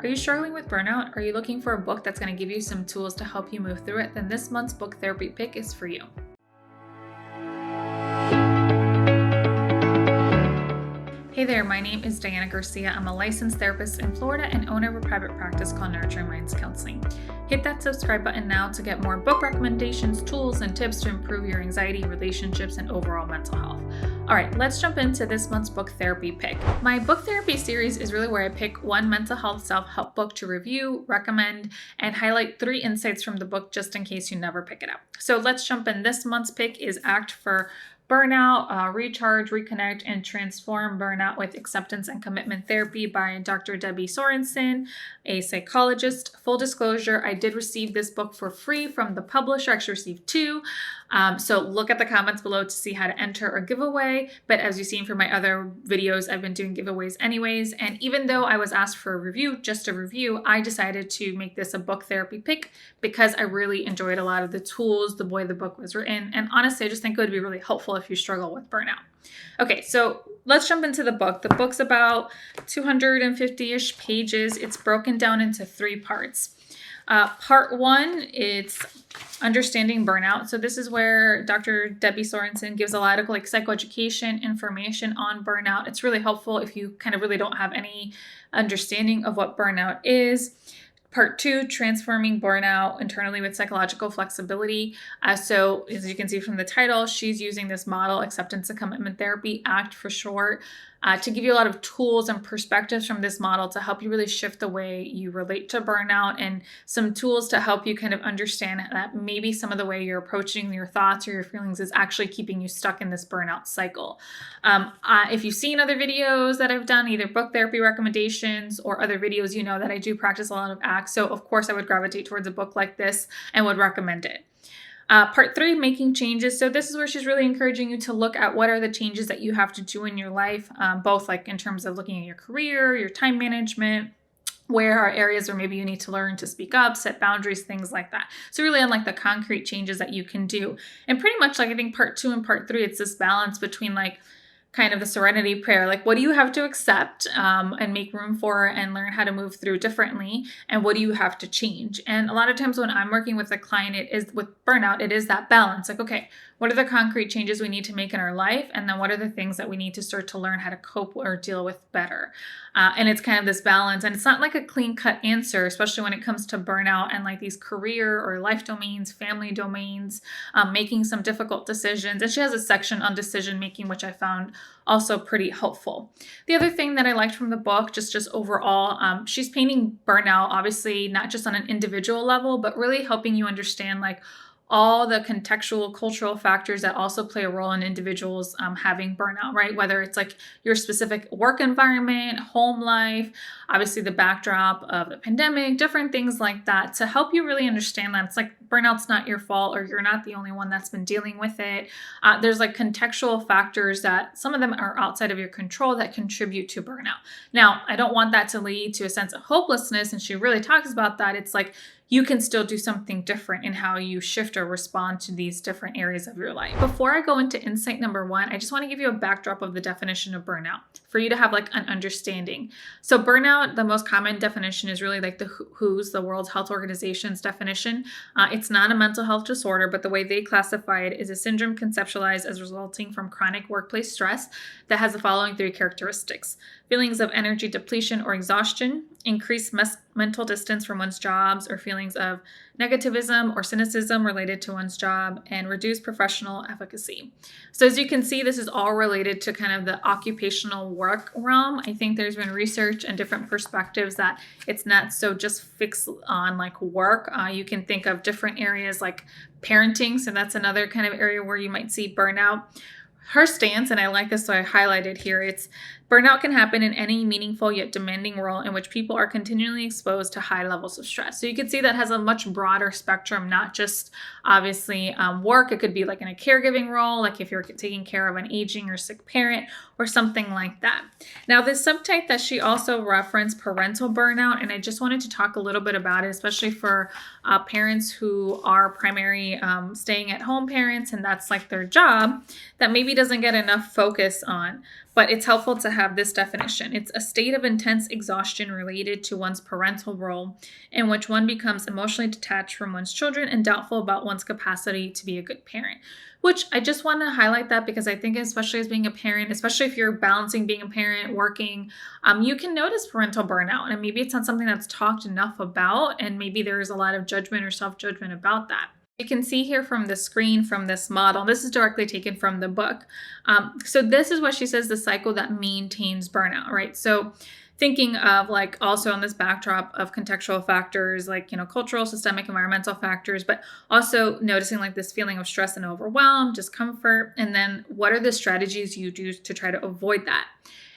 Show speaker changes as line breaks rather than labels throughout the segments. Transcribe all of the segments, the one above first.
Are you struggling with burnout? Are you looking for a book that's going to give you some tools to help you move through it? Then this month's book therapy pick is for you. Hey there, my name is Diana Garcia. I'm a licensed therapist in Florida and owner of a private practice called Nurturing Minds Counseling. Hit that subscribe button now to get more book recommendations, tools, and tips to improve your anxiety, relationships, and overall mental health. All right, let's jump into this month's book therapy pick. My book therapy series is really where I pick one mental health self-help book to review, recommend, and highlight 3 insights from the book just in case you never pick it up. So let's jump in. This month's pick is Act for Burnout, Recharge, Reconnect, and Transform Burnout with Acceptance and Commitment Therapy by Dr. Debbie Sorenson, a psychologist. Full disclosure, I did receive this book for free from the publisher. I actually received 2. So look at the comments below to see how to enter a giveaway. But as you've seen from my other videos, I've been doing giveaways anyways. And even though I was asked for a review, just a review, I decided to make this a book therapy pick because I really enjoyed a lot of the tools, the way the book was written. And honestly, I just think it would be really helpful if you struggle with burnout. Okay, so let's jump into the book. The book's about 250-ish pages. It's broken down into 3 parts. Part 1, it's understanding burnout. So this is where Dr. Debbie Sorenson gives a lot of psychoeducation information on burnout. It's really helpful if you kind of really don't have any understanding of what burnout is. Part 2, transforming burnout internally with psychological flexibility. So as you can see from the title, she's using this model, acceptance and commitment therapy, ACT for short, to give you a lot of tools and perspectives from this model to help you really shift the way you relate to burnout, and some tools to help you kind of understand that maybe some of the way you're approaching your thoughts or your feelings is actually keeping you stuck in this burnout cycle. If you've seen other videos that I've done, either book therapy recommendations or other videos, you know that I do practice a lot of ACT. So of course I would gravitate towards a book like this and would recommend it. Part 3, making changes. So this is where she's really encouraging you to look at what are the changes that you have to do in your life, both in terms of looking at your career, your time management, where are areas where maybe you need to learn to speak up, set boundaries, things like that. So really on the concrete changes that you can do. And pretty much I think part 2 and part 3, it's this balance between kind of the serenity prayer, what do you have to accept and make room for and learn how to move through differently, and what do you have to change? And a lot of times when I'm working with a client, it is with burnout, it is that balance. Okay, what are the concrete changes we need to make in our life? And then what are the things that we need to start to learn how to cope or deal with better? And it's kind of this balance. And it's not a clean cut answer, especially when it comes to burnout and these career or life domains, family domains, making some difficult decisions. And she has a section on decision making, which I found also pretty helpful. The other thing that I liked from the book, just overall, she's painting burnout, obviously not just on an individual level, but really helping you understand all the contextual cultural factors that also play a role in individuals having burnout, right? Whether it's your specific work environment, home life, obviously the backdrop of the pandemic, different things like that, to help you really understand that it's burnout's not your fault, or you're not the only one that's been dealing with it. There's contextual factors that some of them are outside of your control that contribute to burnout. Now, I don't want that to lead to a sense of hopelessness, and she really talks about that. It's you can still do something different in how you shift or respond to these different areas of your life. Before I go into insight number 1, I just want to give you a backdrop of the definition of burnout for you to have an understanding. So burnout, the most common definition is really the WHO's, the World Health Organization's definition. It's not a mental health disorder, but the way they classify it is a syndrome conceptualized as resulting from chronic workplace stress that has the following 3 characteristics: feelings of energy depletion or exhaustion, increased mental distance from one's jobs, or feelings of negativism or cynicism related to one's job, and reduced professional efficacy. So as you can see, this is all related to kind of the occupational work realm. I think there's been research and different perspectives that it's not so just fixed on work. You can think of different areas like parenting. So that's another kind of area where you might see burnout. Her stance, and I like this, so I highlighted here, it's burnout can happen in any meaningful yet demanding role in which people are continually exposed to high levels of stress. So you can see that has a much broader spectrum, not just obviously work. It could be in a caregiving role, if you're taking care of an aging or sick parent or something like that. Now, this subtype that she also referenced, parental burnout, and I just wanted to talk a little bit about it, especially for parents who are primary staying at home parents, and that's their job, that maybe doesn't get enough focus on. but it's helpful to have this definition. It's a state of intense exhaustion related to one's parental role in which one becomes emotionally detached from one's children and doubtful about one's capacity to be a good parent. Which I just want to highlight that because I think especially as being a parent, especially if you're balancing being a parent, working, you can notice parental burnout. And maybe it's not something that's talked enough about. And maybe there's a lot of judgment or self-judgment about that. You can see here from the screen, from this model, this is directly taken from the book. So this is what she says, the cycle that maintains burnout, right? So thinking of like also on this backdrop of contextual factors like, cultural, systemic, environmental factors, but also noticing like this feeling of stress and overwhelm, discomfort, and then what are the strategies you do to try to avoid that?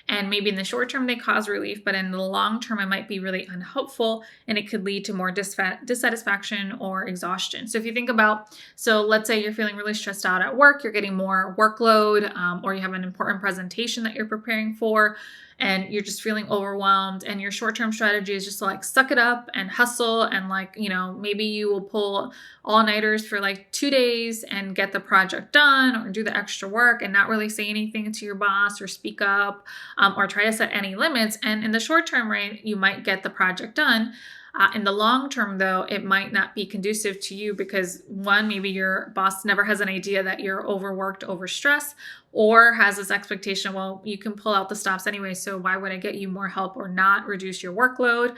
And maybe in the short term, they cause relief, but in the long term, it might be really unhelpful and it could lead to more dissatisfaction or exhaustion. So if you think about, let's say you're feeling really stressed out at work, you're getting more workload, or you have an important presentation that you're preparing for, and you're just feeling overwhelmed, and your short-term strategy is just to like suck it up and hustle, and like, maybe you will pull all-nighters for like 2 days and get the project done or do the extra work and not really say anything to your boss or speak up, or try to set any limits. And in the short term, right, you might get the project done. In the long term, though, it might not be conducive to you because one, maybe your boss never has an idea that you're overworked, overstressed, or has this expectation, well, you can pull out the stops anyway, so why would I get you more help or not reduce your workload?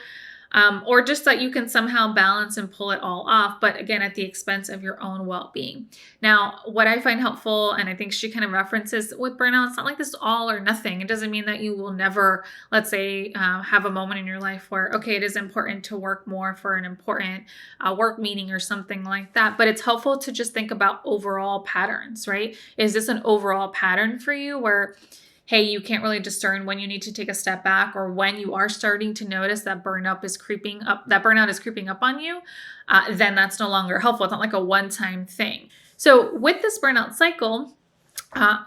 Or just that you can somehow balance and pull it all off, but again, at the expense of your own well-being. Now, what I find helpful, and I think she kind of references with burnout, it's not like this is all or nothing. It doesn't mean that you will never, let's say, have a moment in your life where, okay, it is important to work more for an important work meeting or something like that. But it's helpful to just think about overall patterns, right? Is this an overall pattern for you where, hey, you can't really discern when you need to take a step back or when you are starting to notice that burnout is creeping up on you, then that's no longer helpful. It's not like a one-time thing. So with this burnout cycle,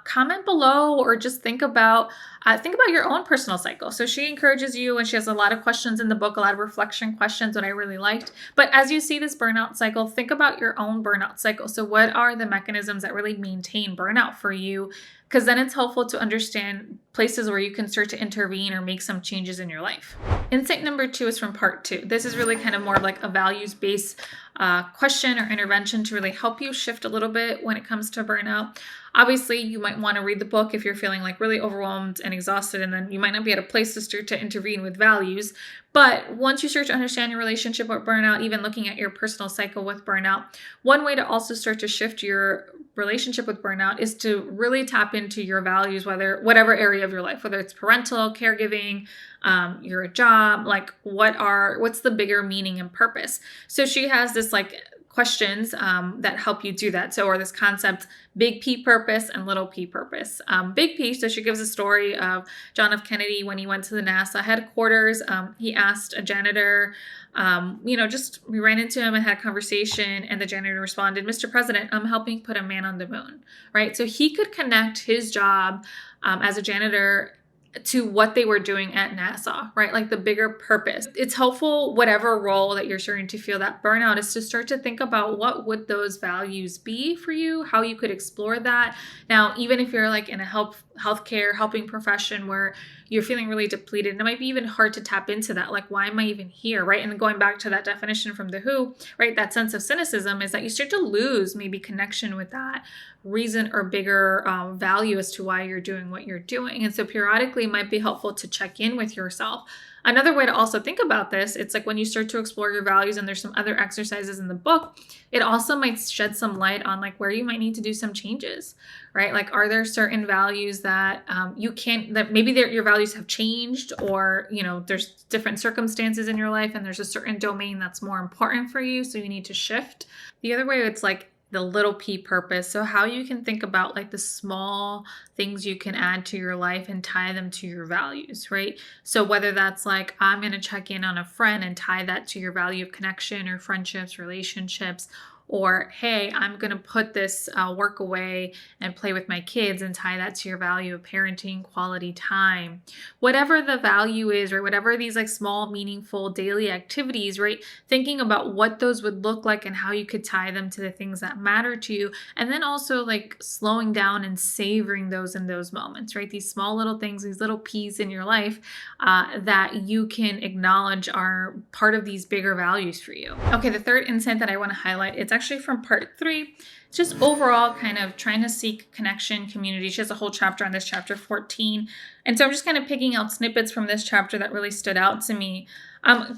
comment below or just think about your own personal cycle. So she encourages you, and she has a lot of questions in the book, a lot of reflection questions that I really liked. But as you see this burnout cycle, think about your own burnout cycle. So what are the mechanisms that really maintain burnout for you? Because then it's helpful to understand places where you can start to intervene or make some changes in your life. Insight number 2 is from part 2. This is really kind of more of like a values-based question or intervention to really help you shift a little bit when it comes to burnout. Obviously, you might want to read the book if you're feeling like really overwhelmed and exhausted, and then you might not be at a place to start to intervene with values. But once you start to understand your relationship with burnout, even looking at your personal cycle with burnout, one way to also start to shift your relationship with burnout is to really tap into your values, whatever area of your life, whether it's parental, caregiving, your job, like what's the bigger meaning and purpose. So she has this like questions that help you do that. Or this concept, big P purpose and little p purpose. Big P, so she gives a story of John F. Kennedy when he went to the NASA headquarters. He asked a janitor, we ran into him and had a conversation, and the janitor responded, "Mr. President, I'm helping put a man on the moon," right? So he could connect his job as a janitor to what they were doing at NASA, right? Like the bigger purpose. It's helpful, whatever role that you're starting to feel that burnout, is to start to think about what would those values be for you, how you could explore that. Now, even if you're like in a healthcare helping profession where you're feeling really depleted, and it might be even hard to tap into that. Like, why am I even here, right? And going back to that definition from the WHO, right? That sense of cynicism is that you start to lose maybe connection with that reason or bigger value as to why you're doing what you're doing. And so periodically it might be helpful to check in with yourself. Another way to also think about this, it's like when you start to explore your values, and there's some other exercises in the book, it also might shed some light on like where you might need to do some changes, right? Like, are there certain values that your values have changed, or, there's different circumstances in your life and there's a certain domain that's more important for you, so you need to shift. The other way, it's like the little p purpose. So how you can think about like the small things you can add to your life and tie them to your values, right? So whether that's like, I'm going to check in on a friend and tie that to your value of connection or friendships, relationships, or hey, I'm going to put this work away and play with my kids, and tie that to your value of parenting, quality time. Whatever the value is, right? Whatever these like small, meaningful daily activities, right? Thinking about what those would look like and how you could tie them to the things that matter to you. And then also like slowing down and savoring those in those moments, right? These small little things, these little P's in your life that you can acknowledge are part of these bigger values for you. Okay, the third insight that I want to highlight, it's actually from part 3. It's just overall kind of trying to seek connection, community. She has a whole chapter on this, chapter 14. And so I'm just kind of picking out snippets from this chapter that really stood out to me.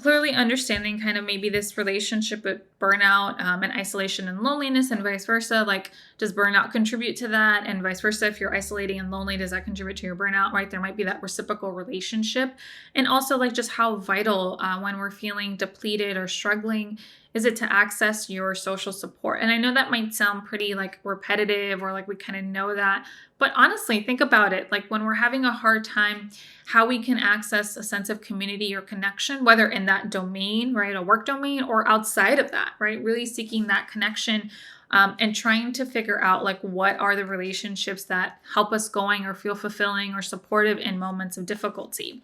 Clearly understanding kind of maybe this relationship with burnout and isolation and loneliness, and vice versa. Like, does burnout contribute to that? And vice versa, if you're isolating and lonely, does that contribute to your burnout, right? There might be that reciprocal relationship. And also like just how vital when we're feeling depleted or struggling is it to access your social support. And I know that might sound pretty like repetitive, or like we kind of know that, but honestly, think about it. Like when we're having a hard time, how we can access a sense of community or connection, whether in that domain, right, a work domain, or outside of that, right? Really seeking that connection and trying to figure out like what are the relationships that help us going or feel fulfilling or supportive in moments of difficulty.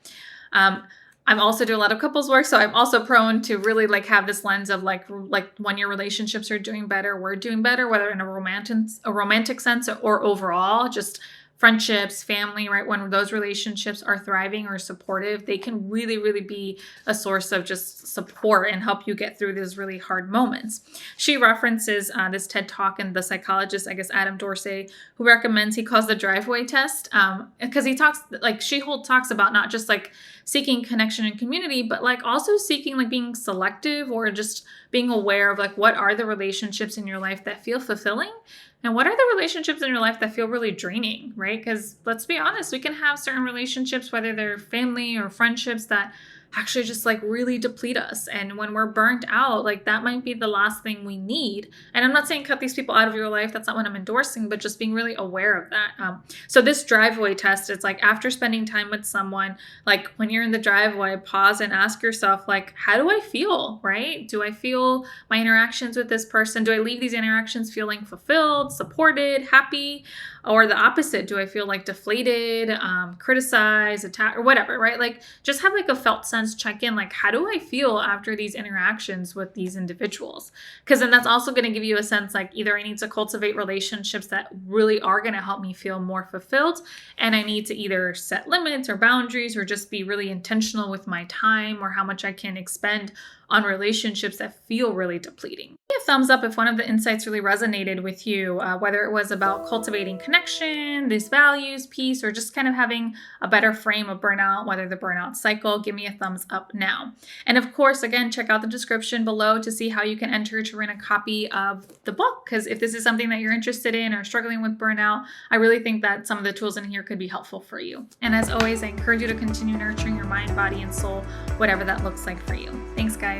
I'm also do a lot of couples work, so I'm also prone to really like have this lens of like when your relationships are doing better, we're doing better, whether in a romantic sense or overall, just friendships, family, right? When those relationships are thriving or supportive, they can really, really be a source of just support and help you get through these really hard moments. She references this TED Talk and the psychologist, I guess, Adam Dorsey, who recommends, he calls the driveway test, because he talks, like talks about not just like seeking connection and community, but like also seeking like being selective or just being aware of like what are the relationships in your life that feel fulfilling, and what are the relationships in your life that feel really draining, right? Because let's be honest, we can have certain relationships, whether they're family or friendships, that actually just like really deplete us. And when we're burnt out, like that might be the last thing we need. And I'm not saying cut these people out of your life. That's not what I'm endorsing, but just being really aware of that. So this driveway test, it's like after spending time with someone, like when you're in the driveway, pause and ask yourself, like, how do I feel, right? Do I feel my interactions with this person? Do I leave these interactions feeling fulfilled, supported, happy? Or the opposite, do I feel like deflated, criticized, attacked, or whatever, right? Like just have like a felt sense check in, like how do I feel after these interactions with these individuals? Because then that's also going to give you a sense like either I need to cultivate relationships that really are going to help me feel more fulfilled, and I need to either set limits or boundaries or just be really intentional with my time or how much I can expend on relationships that feel really depleting. Give me a thumbs up if one of the insights really resonated with you, whether it was about cultivating connection, these values, peace, or just kind of having a better frame of burnout, whether the burnout cycle. Give me a thumbs up now. And of course, again, check out the description below to see how you can enter to win a copy of the book. Because if this is something that you're interested in or struggling with burnout, I really think that some of the tools in here could be helpful for you. And as always, I encourage you to continue nurturing your mind, body, and soul, whatever that looks like for you. Thanks, guys.